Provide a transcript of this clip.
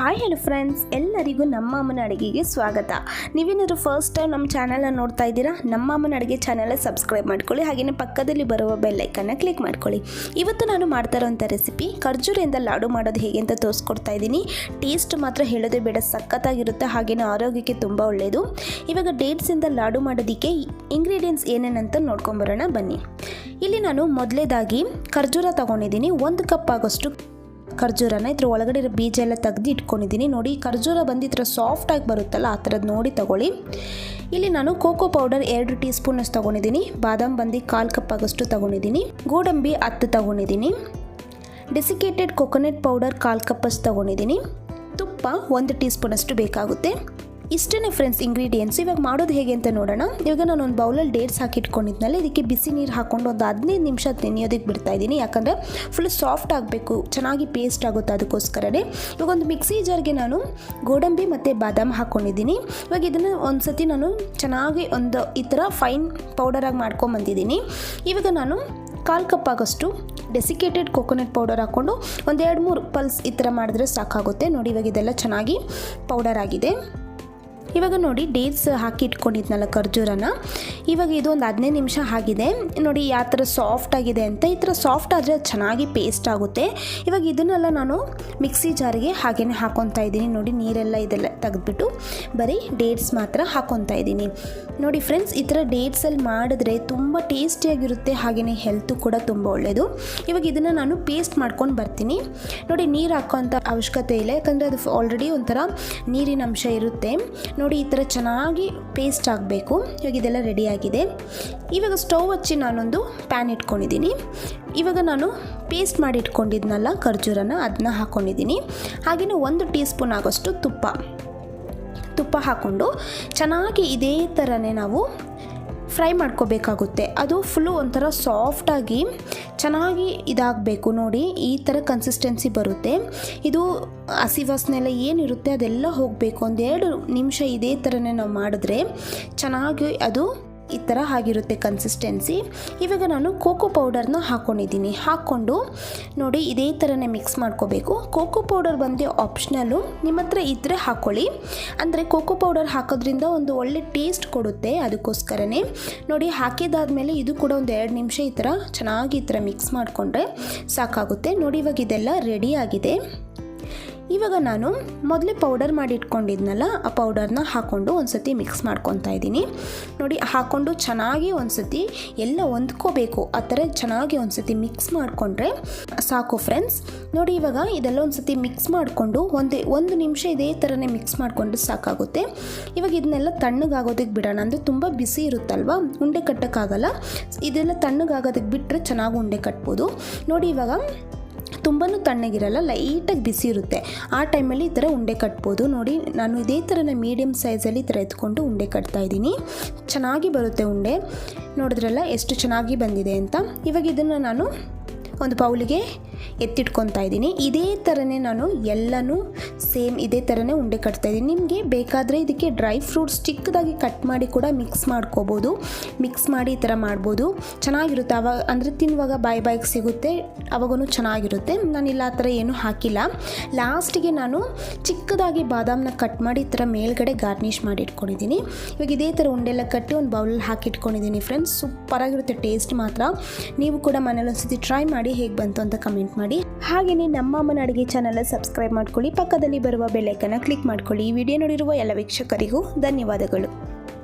Hi hello friends, ಎಲ್ಲರಿಗೂ ನಮ್ಮ ಅಮ್ಮನ ಅಡುಗೆಗೆ ಸ್ವಾಗತ. ನೀವೇನಾದರೂ ಫಸ್ಟ್ ಟೈಮ್ ನಮ್ಮ ಚಾನಲ್ನ ನೋಡ್ತಾ ಇದ್ದೀರಾ, ನಮ್ಮ ಅಮ್ಮನ ಅಡುಗೆ ಚಾನಲ್ ಸಬ್ಸ್ಕ್ರೈಬ್ ಮಾಡ್ಕೊಳ್ಳಿ. ಹಾಗೆಯೇ ಪಕ್ಕದಲ್ಲಿ ಬರುವ ಬೆಲ್ ಐಕನ್ನ ಕ್ಲಿಕ್ ಮಾಡ್ಕೊಳ್ಳಿ. ಇವತ್ತು ನಾನು ಮಾಡ್ತಾ ಇರೋಂಥ ರೆಸಿಪಿ ಖರ್ಜೂರದಿಂದ ಲಾಡು ಮಾಡೋದು ಹೇಗೆ ಅಂತ ತೋರಿಸ್ಕೊಡ್ತಾ ಇದ್ದೀನಿ. ಟೇಸ್ಟ್ ಮಾತ್ರ ಹೇಳೋದೇ ಬೇಡ, ಸಖತ್ತಾಗಿರುತ್ತೆ. ಹಾಗೆಯೇ ಆರೋಗ್ಯಕ್ಕೆ ತುಂಬ ಒಳ್ಳೆಯದು. ಇವಾಗ ಡೇಟ್ಸಿಂದ ಲಾಡು ಮಾಡೋದಕ್ಕೆ ಇಂಗ್ರೀಡಿಯೆಂಟ್ಸ್ ಏನೇನಂತ ನೋಡ್ಕೊಂಬರೋಣ ಬನ್ನಿ. ಇಲ್ಲಿ ನಾನು ಮೊದಲೇದಾಗಿ ಖರ್ಜೂರ ತೊಗೊಂಡಿದ್ದೀನಿ. 1 ಕಪ್ ಆಗೋಷ್ಟು ಖರ್ಜೂರನ ಇದ್ರ ಒಳಗಡೆ ಇರೋ ಬೀಜ ಎಲ್ಲ ತೆಗೆದು ಇಟ್ಕೊಂಡಿದ್ದೀನಿ. ನೋಡಿ, ಖರ್ಜೂರ ಬಂದು ಈ ಥರ ಸಾಫ್ಟಾಗಿ ಬರುತ್ತಲ್ಲ, ಆ ಥರದ್ದು ನೋಡಿ ತಗೊಳ್ಳಿ. ಇಲ್ಲಿ ನಾನು ಕೋಕೋ ಪೌಡರ್ 2 ಟೀ ಸ್ಪೂನಷ್ಟು ತೊಗೊಂಡಿದ್ದೀನಿ. ಬಾದಾಮ್ ಬಂದು 1/4 ಕಪ್ ಆಗೋಷ್ಟು ತೊಗೊಂಡಿದ್ದೀನಿ. ಗೋಡಂಬಿ 10 ತೊಗೊಂಡಿದ್ದೀನಿ. ಡೆಸಿಕೇಟೆಡ್ ಕೊಕೊನಟ್ ಪೌಡರ್ 1/4 ಕಪ್ಪಷ್ಟು ತೊಗೊಂಡಿದ್ದೀನಿ. ತುಪ್ಪ 1 ಟೀ ಸ್ಪೂನಷ್ಟು ಬೇಕಾಗುತ್ತೆ. ಇಷ್ಟೇ ಫ್ರೆಂಡ್ಸ್ ಇಂಗ್ರೀಡಿಯೆಂಟ್ಸ್. ಇವಾಗ ಮಾಡೋದು ಹೇಗೆ ಅಂತ ನೋಡೋಣ. ಇವಾಗ ನಾನು ಒಂದು ಬೌಲಲ್ಲಿ ಡೇಟ್ಸ್ ಹಾಕಿಟ್ಕೊಂಡಿದ್ನಲ್ಲ, ಇದಕ್ಕೆ ಬಿಸಿ ನೀರು ಹಾಕ್ಕೊಂಡು ಒಂದು 15 ನಿಮಿಷ ನೆನೆಯೋದಕ್ಕೆ ಬಿಡ್ತಾಯಿದ್ದೀನಿ. ಯಾಕಂದರೆ ಫುಲ್ ಸಾಫ್ಟ್ ಆಗಬೇಕು, ಚೆನ್ನಾಗಿ ಪೇಸ್ಟ್ ಆಗುತ್ತೆ, ಅದಕ್ಕೋಸ್ಕರನೇ. ಇವಾಗ ಒಂದು ಮಿಕ್ಸಿ ಜಾರ್ಗೆ ನಾನು ಗೋಡಂಬಿ ಮತ್ತು ಬಾದಾಮ್ ಹಾಕ್ಕೊಂಡಿದ್ದೀನಿ. ಇವಾಗ ಇದನ್ನು ಒಂದು ಸತಿ ನಾನು ಚೆನ್ನಾಗಿ ಒಂದು ಈ ಥರ ಫೈನ್ ಪೌಡರಾಗಿ ಮಾಡ್ಕೊಂಬಂದಿದ್ದೀನಿ. ಇವಾಗ ನಾನು 1/4 ಕಪ್ ಆಗೋಷ್ಟು ಡೆಸಿಕೇಟೆಡ್ ಕೊಕೊನಟ್ ಪೌಡರ್ ಹಾಕ್ಕೊಂಡು ಒಂದು 2-3 ಪಲ್ಸ್ ಈ ಥರ ಮಾಡಿದ್ರೆ ಸಾಕಾಗುತ್ತೆ. ನೋಡಿ, ಇವಾಗ ಇದೆಲ್ಲ ಚೆನ್ನಾಗಿ ಪೌಡರ್ ಆಗಿದೆ. ಇವಾಗ ನೋಡಿ, ಡೇಟ್ಸ್ ಹಾಕಿ ಇಟ್ಕೊಂಡಿದ್ನಲ್ಲ ಖರ್ಜೂರನ, ಇವಾಗ ಇದು ಒಂದು 15 ನಿಮಿಷ ಆಗಿದೆ. ನೋಡಿ ಯಾವ ಥರ ಸಾಫ್ಟ್ ಆಗಿದೆ ಅಂತ. ಈ ಥರ ಸಾಫ್ಟ್ ಆದರೆ ಚೆನ್ನಾಗಿ ಪೇಸ್ಟ್ ಆಗುತ್ತೆ. ಇವಾಗ ಇದನ್ನೆಲ್ಲ ನಾನು ಮಿಕ್ಸಿ ಜಾರಿಗೆ ಹಾಗೇ ಹಾಕ್ಕೊತಾ ಇದ್ದೀನಿ. ನೋಡಿ, ನೀರೆಲ್ಲ ಇದೆಲ್ಲ ತೆಗೆದ್ಬಿಟ್ಟು ಬರೀ ಡೇಟ್ಸ್ ಮಾತ್ರ ಹಾಕ್ಕೊತಾ ಇದ್ದೀನಿ. ನೋಡಿ ಫ್ರೆಂಡ್ಸ್, ಈ ಥರ ಡೇಟ್ಸಲ್ಲಿ ಮಾಡಿದ್ರೆ ತುಂಬ ಟೇಸ್ಟಿಯಾಗಿರುತ್ತೆ. ಹಾಗೆಯೇ ಹೆಲ್ತು ಕೂಡ ತುಂಬ ಒಳ್ಳೆಯದು. ಇವಾಗ ಇದನ್ನು ನಾನು ಪೇಸ್ಟ್ ಮಾಡ್ಕೊಂಡು ಬರ್ತೀನಿ. ನೋಡಿ, ನೀರು ಹಾಕೋಂಥ ಅವಶ್ಯಕತೆ ಇಲ್ಲ, ಯಾಕಂದರೆ ಅದು ಆಲ್ರೆಡಿ ಒಂಥರ ನೀರಿನ ಅಂಶ ಇರುತ್ತೆ. ನೋಡಿ, ಈ ಥರ ಚೆನ್ನಾಗಿ ಪೇಸ್ಟ್ ಆಗಬೇಕು. ಇವಾಗ ಇದೆಲ್ಲ ರೆಡಿಯಾಗಿದೆ. ಇವಾಗ ಸ್ಟವ್ ಹಚ್ಚಿ ನಾನೊಂದು ಪ್ಯಾನ್ ಇಟ್ಕೊಂಡಿದ್ದೀನಿ. ಇವಾಗ ನಾನು ಪೇಸ್ಟ್ ಮಾಡಿ ಇಟ್ಕೊಂಡಿದ್ನಲ್ಲ ಖರ್ಜೂರನ, ಅದನ್ನ ಹಾಕ್ಕೊಂಡಿದ್ದೀನಿ. ಹಾಗೆಯೇ 1 ಟೀ ಸ್ಪೂನ್ ಆಗೋಷ್ಟು ತುಪ್ಪ ಹಾಕ್ಕೊಂಡು ಚೆನ್ನಾಗಿ ಇದೇ ಥರನೇ ನಾವು ಫ್ರೈ ಮಾಡ್ಕೋಬೇಕಾಗುತ್ತೆ. ಅದು ಫುಲ್ಲು ಒಂಥರ ಸಾಫ್ಟಾಗಿ ಚೆನ್ನಾಗಿ ಇದಾಗಬೇಕು. ನೋಡಿ, ಈ ಥರ ಕನ್ಸಿಸ್ಟೆನ್ಸಿ ಬರುತ್ತೆ. ಇದು ಹಸಿ ವಾಸನೆ ಎಲ್ಲ ಏನಿರುತ್ತೆ ಅದೆಲ್ಲ ಹೋಗಬೇಕು. 1-2 ನಿಮಿಷ ಇದೇ ಥರನೇ ನಾವು ಮಾಡಿದ್ರೆ ಚೆನ್ನಾಗಿ ಅದು ಈ ಥರ ಆಗಿರುತ್ತೆ ಕನ್ಸಿಸ್ಟೆನ್ಸಿ. ಇವಾಗ ನಾನು ಕೋಕೋ ಪೌಡರ್ನ ಹಾಕ್ಕೊಂಡಿದ್ದೀನಿ. ಹಾಕ್ಕೊಂಡು ನೋಡಿ, ಇದೇ ಥರನೇ ಮಿಕ್ಸ್ ಮಾಡ್ಕೋಬೇಕು. ಕೋಕೋ ಪೌಡರ್ ಬಂದು ಆಪ್ಷನಲ್ಲು, ನಿಮ್ಮ ಹತ್ರ ಇದ್ದರೆ ಹಾಕ್ಕೊಳ್ಳಿ. ಅಂದರೆ ಕೋಕೋ ಪೌಡರ್ ಹಾಕೋದ್ರಿಂದ ಒಂದು ಒಳ್ಳೆ ಟೇಸ್ಟ್ ಕೊಡುತ್ತೆ, ಅದಕ್ಕೋಸ್ಕರನೇ. ನೋಡಿ, ಹಾಕಿದಾದ್ಮೇಲೆ ಇದು ಕೂಡ ಒಂದು 2 ನಿಮಿಷ ಈ ಥರ ಚೆನ್ನಾಗಿ ಈ ಥರ ಮಿಕ್ಸ್ ಮಾಡಿಕೊಂಡ್ರೆ ಸಾಕಾಗುತ್ತೆ. ನೋಡಿ, ಇವಾಗ ಇದೆಲ್ಲ ರೆಡಿ ಆಗಿದೆ. ಇವಾಗ ನಾನು ಮೊದಲೇ ಪೌಡರ್ ಮಾಡಿ ಇಟ್ಕೊಂಡಿದ್ನಲ್ಲ, ಆ ಪೌಡರ್ನ ಹಾಕ್ಕೊಂಡು ಒಂದು ಸತಿ ಮಿಕ್ಸ್ ಮಾಡ್ಕೊತಾ ಇದ್ದೀನಿ. ನೋಡಿ, ಹಾಕ್ಕೊಂಡು ಚೆನ್ನಾಗಿ ಒಂದು ಸತಿ ಎಲ್ಲ ಹೊಂದ್ಕೋಬೇಕು. ಆ ಥರ ಚೆನ್ನಾಗಿ ಒಂದು ಸತಿ ಮಿಕ್ಸ್ ಮಾಡಿಕೊಂಡ್ರೆ ಸಾಕು ಫ್ರೆಂಡ್ಸ್. ನೋಡಿ, ಇವಾಗ ಇದೆಲ್ಲ ಒಂದು ಸತಿ ಮಿಕ್ಸ್ ಮಾಡಿಕೊಂಡು ಒಂದು ನಿಮಿಷ ಇದೇ ಥರನೇ ಮಿಕ್ಸ್ ಮಾಡಿಕೊಂಡ್ರೆ ಸಾಕಾಗುತ್ತೆ. ಇವಾಗ ಇದನ್ನೆಲ್ಲ ತಣ್ಣಗಾಗೋದಕ್ಕೆ ಬಿಡೋಣ. ಅಂದರೆ ತುಂಬ ಬಿಸಿ ಇರುತ್ತಲ್ವ, ಉಂಡೆ ಕಟ್ಟೋಕ್ಕಾಗಲ್ಲ. ಇದೆಲ್ಲ ತಣ್ಣಗಾಗೋದಕ್ಕೆ ಬಿಟ್ಟರೆ ಚೆನ್ನಾಗಿ ಉಂಡೆ ಕಟ್ಬೋದು. ನೋಡಿ, ಇವಾಗ ತುಂಬಾ ತಣ್ಣಗಿರಲ್ಲ, ಲೈಟಾಗಿ ಬಿಸಿ ಇರುತ್ತೆ. ಆ ಟೈಮಲ್ಲಿ ಈ ಥರ ಉಂಡೆ ಕಟ್ಬೋದು. ನೋಡಿ, ನಾನು ಇದೇ ಥರನ ಮೀಡಿಯಮ್ ಸೈಜಲ್ಲಿ ಈ ಥರ ಎತ್ಕೊಂಡು ಉಂಡೆ ಕಟ್ತಾಯಿದ್ದೀನಿ. ಚೆನ್ನಾಗಿ ಬರುತ್ತೆ ಉಂಡೆ. ನೋಡಿದ್ರಲ್ಲ ಎಷ್ಟು ಚೆನ್ನಾಗಿ ಬಂದಿದೆ ಅಂತ. ಇವಾಗ ಇದನ್ನು ನಾನು ಒಂದು ಬೌಲಿಗೆ ಎತ್ತಿಟ್ಕೊತಾ ಇದ್ದೀನಿ. ಇದೇ ಥರನೇ ನಾನು ಎಲ್ಲನೂ ಸೇಮ್ ಇದೇ ಥರನೇ ಉಂಡೆ ಕಟ್ತಾಯಿದ್ದೀನಿ. ನಿಮಗೆ ಬೇಕಾದರೆ ಇದಕ್ಕೆ ಡ್ರೈ ಫ್ರೂಟ್ಸ್ ಚಿಕ್ಕದಾಗಿ ಕಟ್ ಮಾಡಿ ಕೂಡ ಮಿಕ್ಸ್ ಮಾಡ್ಕೋಬೋದು. ಮಿಕ್ಸ್ ಮಾಡಿ ಈ ಥರ ಮಾಡ್ಬೋದು, ಚೆನ್ನಾಗಿರುತ್ತೆ. ಅವಾಗ ಅಂದರೆ ತಿನ್ನುವಾಗ ಬಾಯಿಗೆ ಸಿಗುತ್ತೆ, ಅವಾಗೂ ಚೆನ್ನಾಗಿರುತ್ತೆ. ನಾನಿಲ್ಲ ಆ ಥರ ಏನೂ ಹಾಕಿಲ್ಲ. ಲಾಸ್ಟಿಗೆ ನಾನು ಚಿಕ್ಕದಾಗಿ ಬಾದಾಮನ್ನ ಕಟ್ ಮಾಡಿ ಈ ಥರ ಮೇಲ್ಗಡೆ ಗಾರ್ನಿಷ್ ಮಾಡಿ ಇಟ್ಕೊಂಡಿದ್ದೀನಿ. ಇವಾಗ ಇದೇ ಥರ ಉಂಡೆಲ್ಲ ಕಟ್ಟಿ ಒಂದು ಬೌಲಲ್ಲಿ ಹಾಕಿಟ್ಕೊಂಡಿದ್ದೀನಿ ಫ್ರೆಂಡ್ಸ್. ಸೂಪರಾಗಿರುತ್ತೆ ಟೇಸ್ಟ್ ಮಾತ್ರ. ನೀವು ಕೂಡ ಮನೇಲಿ ಒಂದ್ಸತಿ ಟ್ರೈ ಮಾಡಿ ಹೇಗೆ ಬಂತು ಅಂತ ಕಮೆಂಟ್ ಮಾಡಿ. ಹಾಗೆಯೇ ನಮ್ಮ ಅಮ್ಮನ ಅಡುಗೆ ಚಾನಲ್ ಸಬ್ಸ್ಕ್ರೈಬ್ ಮಾಡ್ಕೊಳ್ಳಿ. ಪಕ್ಕದಲ್ಲಿ ಬರುವ ಬೆಲ್ ಐಕನ್ನ ಕ್ಲಿಕ್ ಮಾಡ್ಕೊಳ್ಳಿ. ಈ ವಿಡಿಯೋ ನೋಡಿರುವ ಎಲ್ಲ ವೀಕ್ಷಕರಿಗೂ ಧನ್ಯವಾದಗಳು.